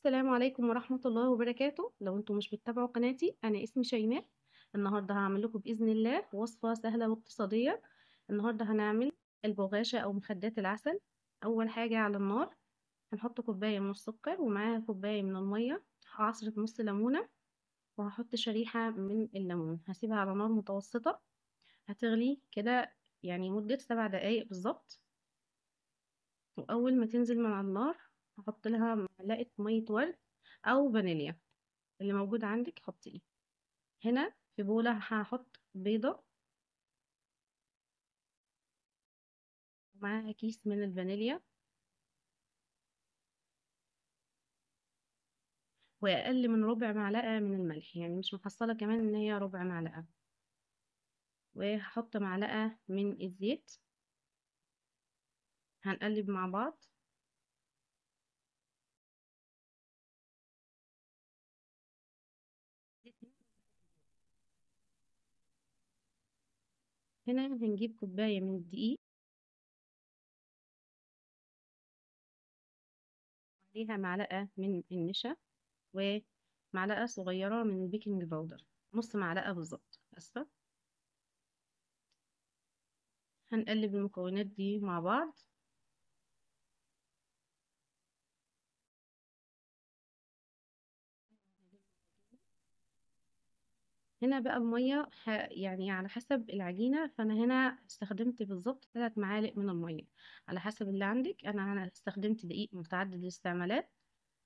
السلام عليكم ورحمة الله وبركاته. لو انتم مش بتتابعوا قناتي، انا اسمي شيماء. النهاردة هعمل لكم بإذن الله وصفة سهلة واقتصادية. النهاردة هنعمل البغاشة او مخدات العسل. اول حاجة على النار هنحط كوباية من السكر ومعاها كوباية من المية، عصرة نص ليمونة، وهحط شريحة من الليمون. هسيبها على نار متوسطة هتغلي كده، يعني مدة 7 دقايق بالظبط. واول ما تنزل من على النار هحط لها معلقة مية ورد او فانيليا، اللي موجود عندك حطيه. هنا في بولة هحط بيضة ومعاها كيس من الفانيليا، واقل من ربع معلقة من الملح، يعني مش محصلة كمان ان هي ربع معلقة. وهحط معلقة من الزيت، هنقلب مع بعض. هنا هنجيب كوباية من الدقيق، عليها معلقة من النشا، ومعلقة صغيرة من البيكنج باودر، نص معلقة بالظبط، اسفة. هنقلب المكونات دي مع بعض. هنا بقى المية يعني على حسب العجينة، فأنا هنا استخدمت بالظبط 3 معالق من المية. على حسب اللي عندك، أنا استخدمت دقيق متعدد الاستعمالات،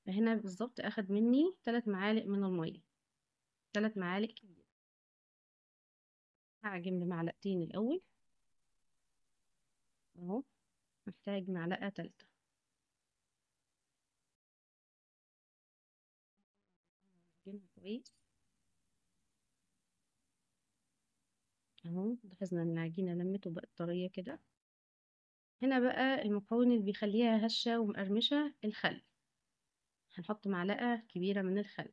فهنا بالظبط أخد مني 3 معالق من المية، 3 معالق كبيرة. هعجن بمعلقتين الأول أهو، محتاج معلقة تالتة. عجنها كويس أهو، لاحظنا إن العجينة لمت وبقت طرية كده. هنا بقى المكون اللي بيخليها هشة ومقرمشة، الخل. هنحط معلقة كبيرة من الخل.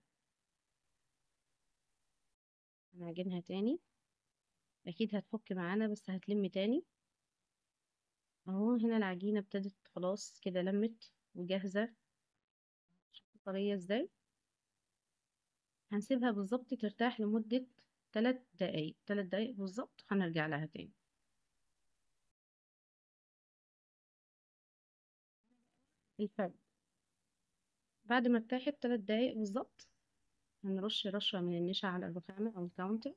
هنعجنها تاني، اكيد هتفك معانا بس هتلم تاني. اهو هنا العجينة ابتدت خلاص كده لمت وجاهزة. شوفوا طرية ازاي. هنسيبها بالظبط ترتاح لمدة 3 دقايق، 3 دقايق بالظبط، هنرجع لها تاني. الفرق بعد ما ارتاحت 3 دقايق بالظبط، هنرش رشة من النشا على الرخامة او الكاونتر.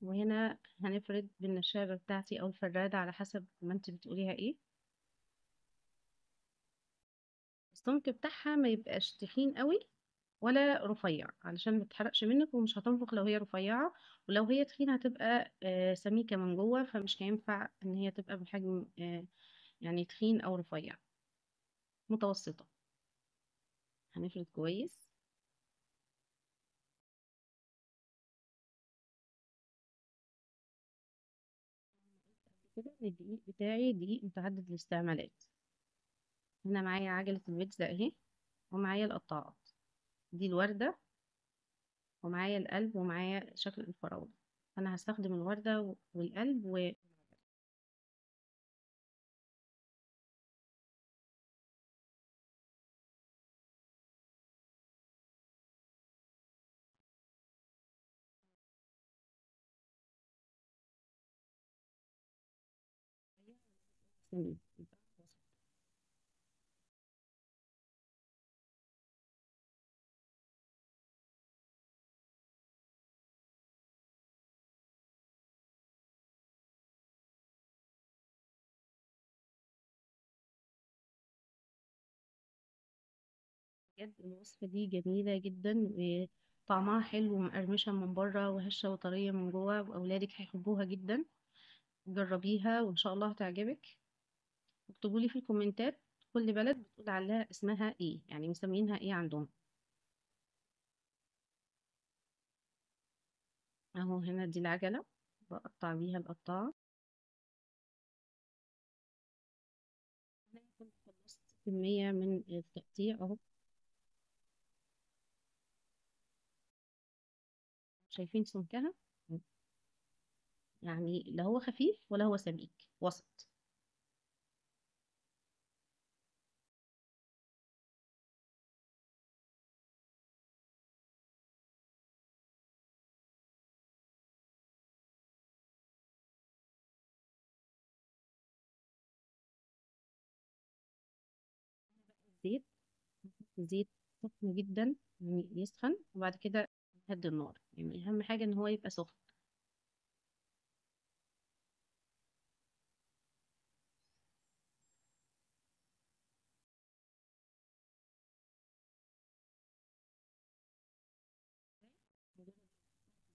وهنا هنفرد بالنشابة بتاعتي او الفرادة على حسب ما انت بتقوليها ايه. السمك بتاعها ما يبقاش تخين قوي ولا رفيع، علشان ما تتحرقش منك ومش هتنفخ لو هي رفيعة. ولو هي تخينة هتبقى سميكة من جوه، فمش هينفع ان هي تبقى بحجم يعني تخين او رفيع، متوسطة. هنفرد كويس كده ان الدقيق بتاعي دقيق متعدد الاستعمالات. هنا معايا عجلة البيتزا اهي، ومعايا القطاعات، دي الوردة، ومعايا القلب، ومعايا شكل الفراولة. انا هستخدم الوردة والقلب وسمين. بجد الوصفة دي جميلة جدا، وطعمها حلو ومقرمشة من بره وهشة وطرية من جوه، وأولادك هيحبوها جدا. جربيها وإن شاء الله هتعجبك. اكتبوا لي في الكومنتات كل بلد بتقول عليها اسمها ايه، يعني مسمينها ايه عندهم. اهو هنا دي العجلة، بقطع بيها القطاعة. أنا كنت خلصت كمية من التقطيع اهو، شايفين سمكها؟ يعني لا هو خفيف ولا هو سميك، وسط. زيت. زيت سخن جدا، يعني يسخن وبعد كده نهدي النار، يعني اهم حاجة ان هو يبقى سخن.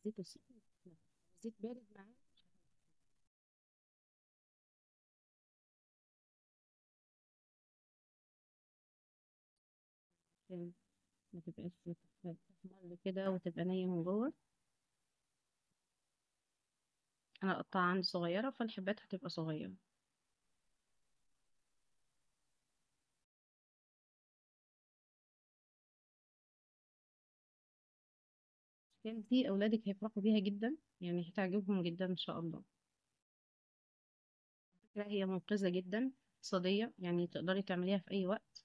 زيت السخن، لا، زيت بارد معاه عشان ما تبقاش تحمر كده وتبقى نية من جوه. انا قطعها عندي صغيرة، فالحبات هتبقى صغيرة. الأشكال دي اولادك هيفرحوا بيها جدا، يعني هتعجبهم جدا ان شاء الله. لا، هي منقذة جدا، اقتصادية، يعني تقدري تعمليها في اي وقت.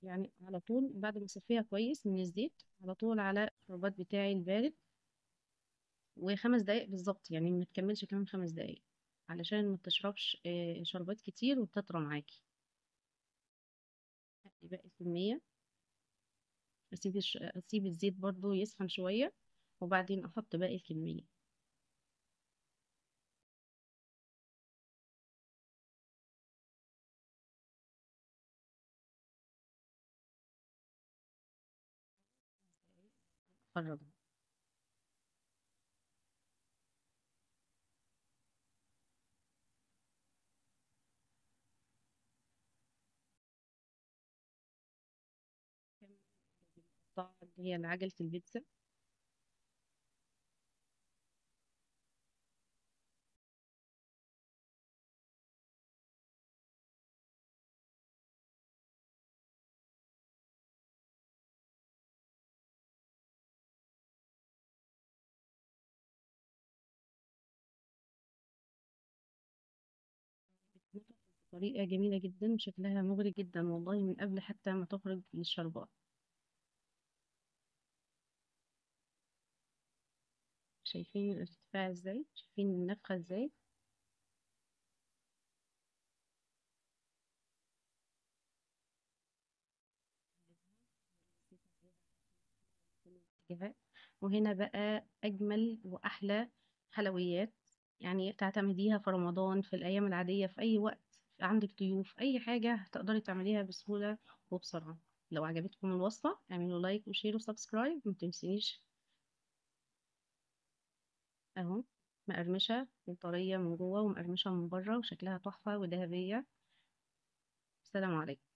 يعني على طول بعد ما اصفيها كويس من الزيت، على طول على الشربات بتاعي البارد، و5 دقايق بالظبط، يعني ما تكملش كمان 5 دقايق، علشان ما تشربش شربات كتير وتطرى معاكي. هدي باقي الكمية، اسيب الزيت برضو يسخن شوية، وبعدين احط باقي الكمية. اتفرج. القطع اللي هي عجلة البيتزا. بتتنفخ بطريقة جميلة جدا، وشكلها مغري جدا والله من قبل حتى ما تخرج للشربات. شايفين الارتفاع ازاي، شايفين النفخة ازاي. الاتجاهات. وهنا بقى أجمل وأحلى حلويات، يعني تعتمديها في رمضان، في الأيام العادية، في أي وقت عندك ضيوف، أي حاجة هتقدري تعمليها بسهولة وبسرعة. لو عجبتكم الوصفة اعملوا لايك وشير وسبسكرايب، متنسينيش. أهو، مقرمشة وطرية من جوه ومقرمشة من بره، وشكلها تحفة وذهبية. السلام عليكم.